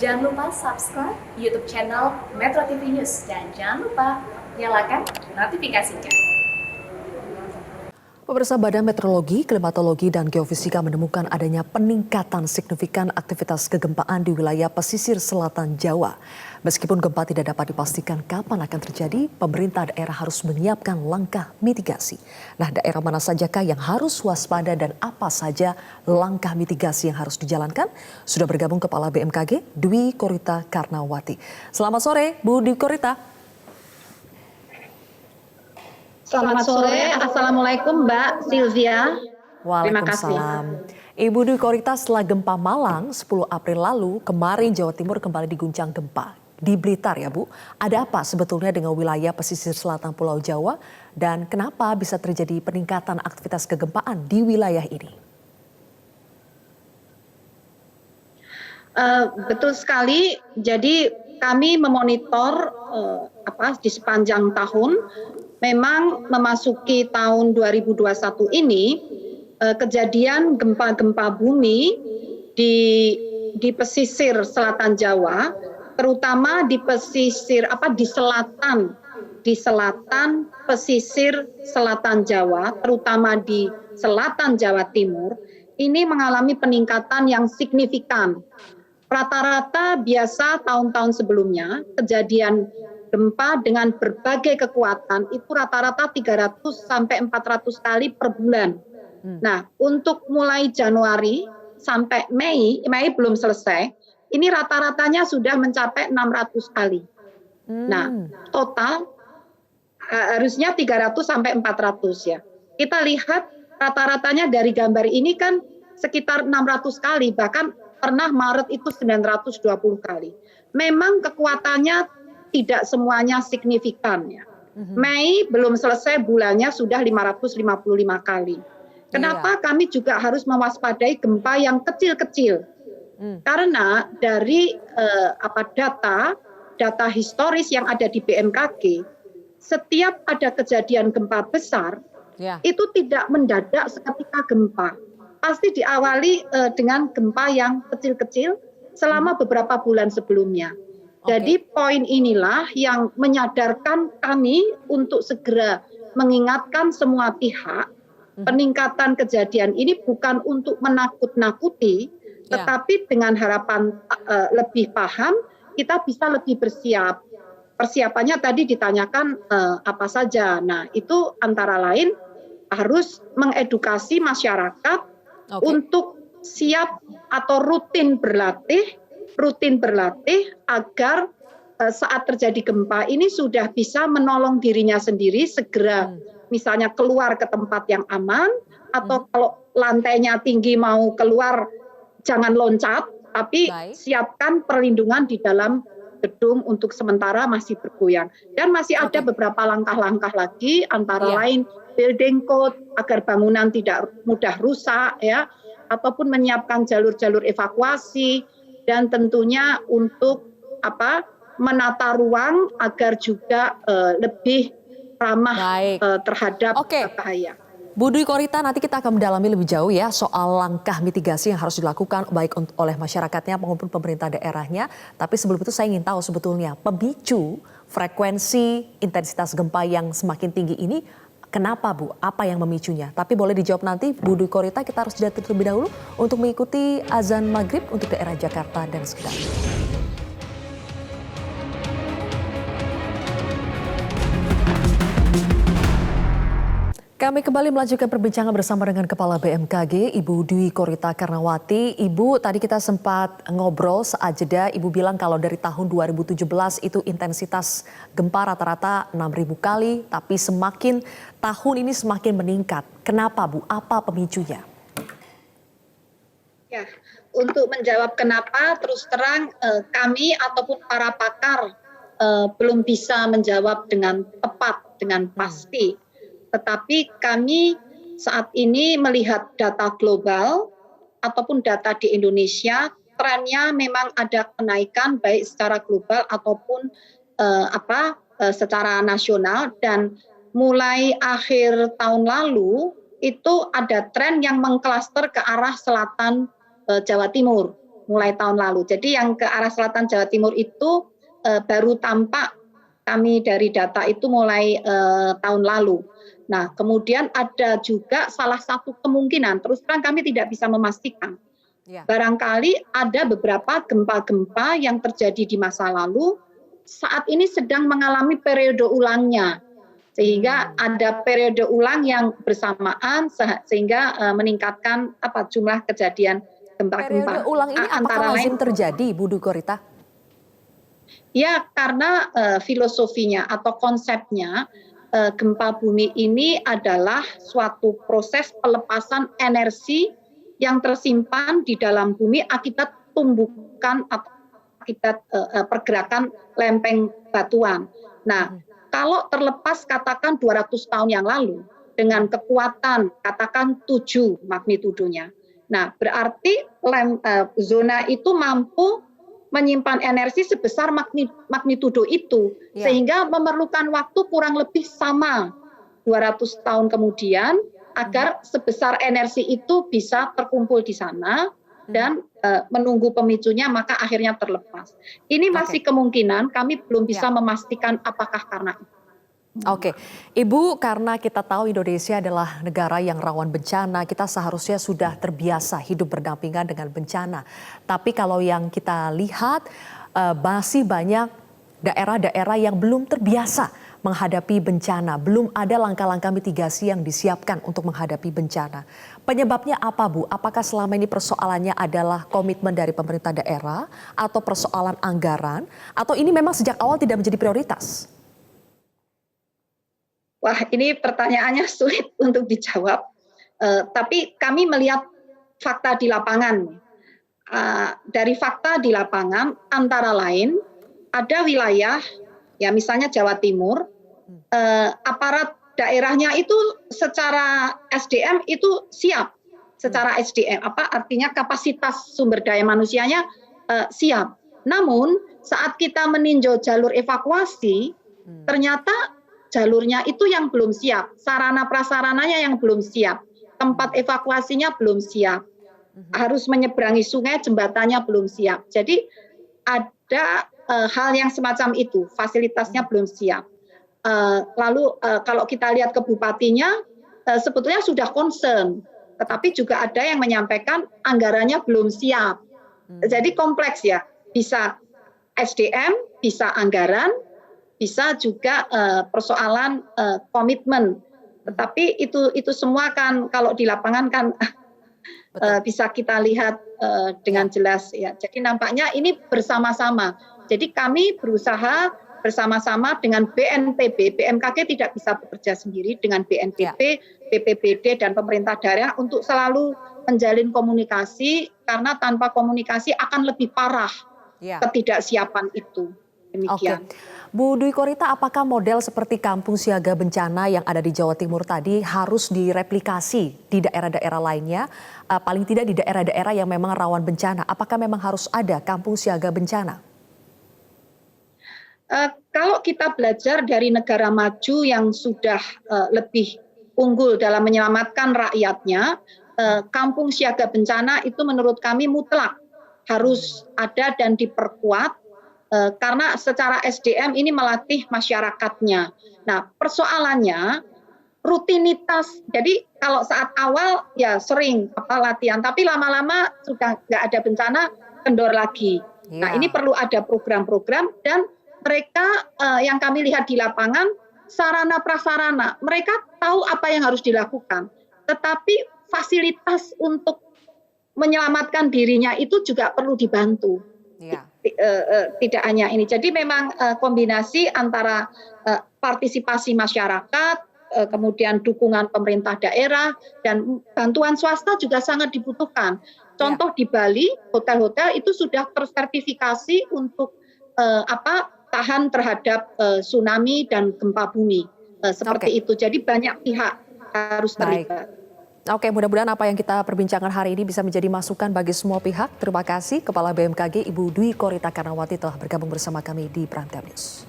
Jangan lupa subscribe YouTube channel Metro TV News dan jangan lupa nyalakan notifikasinya. Pemirsa, Badan Meteorologi, Klimatologi, dan Geofisika menemukan adanya peningkatan signifikan aktivitas kegempaan di wilayah pesisir selatan Jawa. Meskipun gempa tidak dapat dipastikan kapan akan terjadi, pemerintah daerah harus menyiapkan langkah mitigasi. Nah, daerah mana sajakah yang harus waspada dan apa saja langkah mitigasi yang harus dijalankan? Sudah bergabung Kepala BMKG, Dwi Korita Karnawati. Selamat sore, Bu Dwi Korita. Selamat sore, Assalamualaikum Mbak Sylvia. Terima kasih. Waalaikumsalam. Ibu Dwi Korita, setelah gempa Malang 10 April lalu, kemarin Jawa Timur kembali diguncang gempa. Di Blitar ya Bu, ada apa sebetulnya dengan wilayah pesisir selatan Pulau Jawa dan kenapa bisa terjadi peningkatan aktivitas kegempaan di wilayah ini? Betul sekali, jadi kami memonitor di sepanjang tahun. Memang memasuki tahun 2021 ini kejadian gempa-gempa bumi di pesisir selatan Jawa, terutama di pesisir di selatan pesisir selatan Jawa, terutama di selatan Jawa Timur, ini mengalami peningkatan yang signifikan. Rata-rata biasa tahun-tahun sebelumnya kejadian gempa dengan berbagai kekuatan itu rata-rata 300 sampai 400 kali per bulan. Nah, untuk mulai Januari sampai Mei belum selesai, ini rata-ratanya sudah mencapai 600 kali. Nah, total harusnya 300 sampai 400 ya. Kita lihat rata-ratanya dari gambar ini kan sekitar 600 kali, bahkan pernah Maret itu 920 kali. Memang kekuatannya tidak semuanya signifikan ya. Mei belum selesai bulannya sudah 555 kali. Kenapa kami juga harus mewaspadai gempa yang kecil-kecil? Karena dari data historis yang ada di BMKG, setiap ada kejadian gempa besar, itu tidak mendadak seketika gempa. Pasti diawali dengan gempa yang kecil-kecil selama beberapa bulan sebelumnya. Jadi poin inilah yang menyadarkan kami untuk segera mengingatkan semua pihak peningkatan kejadian ini bukan untuk menakut-nakuti, tetapi dengan harapan lebih paham, kita bisa lebih bersiap. Persiapannya tadi ditanyakan apa saja. Nah, itu antara lain harus mengedukasi masyarakat untuk siap atau rutin berlatih agar saat terjadi gempa ini sudah bisa menolong dirinya sendiri, segera misalnya keluar ke tempat yang aman, atau kalau lantainya tinggi mau keluar jangan loncat, tapi siapkan perlindungan di dalam gedung untuk sementara masih bergoyang. Dan masih ada beberapa langkah-langkah lagi, antara lain building code agar bangunan tidak mudah rusak ya, ataupun menyiapkan jalur-jalur evakuasi, dan tentunya untuk menata ruang agar juga lebih ramah terhadap bahaya. Bu Dwi Korita, nanti kita akan mendalami lebih jauh ya soal langkah mitigasi yang harus dilakukan baik oleh masyarakatnya maupun pemerintah daerahnya. Tapi sebelum itu saya ingin tahu sebetulnya pemicu frekuensi intensitas gempa yang semakin tinggi ini kenapa Bu? Apa yang memicunya? Tapi boleh dijawab nanti Bu Dwi Korita, kita harus jeda terlebih dahulu untuk mengikuti azan maghrib untuk daerah Jakarta dan sekitarnya. Kami kembali melanjutkan perbincangan bersama dengan Kepala BMKG, Ibu Dwi Korita Karnawati. Ibu, tadi kita sempat ngobrol saat jeda, Ibu bilang kalau dari tahun 2017 itu intensitas gempa rata-rata 6.000 kali, tapi semakin tahun ini semakin meningkat. Kenapa Bu? Apa pemicunya? Ya, untuk menjawab kenapa, terus terang kami ataupun para pakar belum bisa menjawab dengan tepat, dengan pasti. Tetapi kami saat ini melihat data global ataupun data di Indonesia, trennya memang ada kenaikan baik secara global ataupun secara nasional, dan mulai akhir tahun lalu itu ada tren yang mengklaster ke arah selatan Jawa Timur. mulai tahun lalu. Jadi yang ke arah selatan Jawa Timur itu baru tampak kami dari data itu mulai tahun lalu. Nah, kemudian ada juga salah satu kemungkinan, terus terang kami tidak bisa memastikan. Barangkali ada beberapa gempa-gempa yang terjadi di masa lalu saat ini sedang mengalami periode ulangnya. Sehingga ada periode ulang yang bersamaan sehingga meningkatkan jumlah kejadian gempa-gempa. Periode ulang ini apakah lazim terjadi, Bu Dwi Korita? Ya, karena filosofinya atau konsepnya gempa bumi ini adalah suatu proses pelepasan energi yang tersimpan di dalam bumi akibat tumbukan atau akibat pergerakan lempeng batuan. Nah, kalau terlepas katakan 200 tahun yang lalu dengan kekuatan katakan 7 magnitudonya. Nah, berarti zona itu mampu menyimpan energi sebesar magnitudo itu sehingga memerlukan waktu kurang lebih sama 200 tahun kemudian agar sebesar energi itu bisa terkumpul di sana dan menunggu pemicunya maka akhirnya terlepas. Ini masih kemungkinan, kami belum bisa memastikan apakah karena itu. Oke, Ibu, karena kita tahu Indonesia adalah negara yang rawan bencana, kita seharusnya sudah terbiasa hidup berdampingan dengan bencana. Tapi kalau yang kita lihat masih banyak daerah-daerah yang belum terbiasa menghadapi bencana, belum ada langkah-langkah mitigasi yang disiapkan untuk menghadapi bencana. Penyebabnya apa, Bu? Apakah selama ini persoalannya adalah komitmen dari pemerintah daerah atau persoalan anggaran, atau ini memang sejak awal tidak menjadi prioritas? Wah, ini pertanyaannya sulit untuk dijawab. Tapi kami melihat fakta di lapangan. Dari fakta di lapangan, antara lain ada wilayah, ya misalnya Jawa Timur, aparat daerahnya itu secara SDM itu siap. Secara SDM, artinya kapasitas sumber daya manusianya siap. Namun saat kita meninjau jalur evakuasi, ternyata jalurnya itu yang belum siap, sarana prasarananya yang belum siap, tempat evakuasinya belum siap, harus menyeberangi sungai, jembatannya belum siap. Jadi ada hal yang semacam itu, fasilitasnya belum siap. Lalu kalau kita lihat ke bupatinya, sebetulnya sudah concern, tetapi juga ada yang menyampaikan anggarannya belum siap. Jadi kompleks ya, bisa SDM, bisa anggaran, bisa juga persoalan komitmen, tetapi itu semua kan kalau di lapangan kan bisa kita lihat dengan jelas ya. Jadi nampaknya ini bersama-sama. Jadi kami berusaha bersama-sama dengan BNPB, BMKG tidak bisa bekerja sendiri dengan BNPB, BPBD dan pemerintah daerah untuk selalu menjalin komunikasi karena tanpa komunikasi akan lebih parah ketidaksiapan itu. Demikian. Bu Dwi Korita, apakah model seperti kampung siaga bencana yang ada di Jawa Timur tadi harus direplikasi di daerah-daerah lainnya, paling tidak di daerah-daerah yang memang rawan bencana? Apakah memang harus ada kampung siaga bencana? Kalau kita belajar dari negara maju yang sudah lebih unggul dalam menyelamatkan rakyatnya, kampung siaga bencana itu menurut kami mutlak harus ada dan diperkuat. Karena secara SDM ini melatih masyarakatnya. Nah, persoalannya rutinitas. Jadi kalau saat awal ya sering latihan, tapi lama-lama sudah nggak ada bencana, kendor lagi. Nah, ini perlu ada program-program dan mereka yang kami lihat di lapangan, sarana prasarana, mereka tahu apa yang harus dilakukan. Tetapi fasilitas untuk menyelamatkan dirinya itu juga perlu dibantu. Tidak hanya ini. Jadi memang kombinasi antara partisipasi masyarakat, kemudian dukungan pemerintah daerah dan bantuan swasta juga sangat dibutuhkan. Contoh di Bali, hotel-hotel itu sudah tersertifikasi untuk tahan terhadap tsunami dan gempa bumi. Seperti itu. Jadi banyak pihak harus terlibat. Oke, mudah-mudahan apa yang kita perbincangkan hari ini bisa menjadi masukan bagi semua pihak. Terima kasih Kepala BMKG Ibu Dwi Korita Karnawati telah bergabung bersama kami di Prime Time News.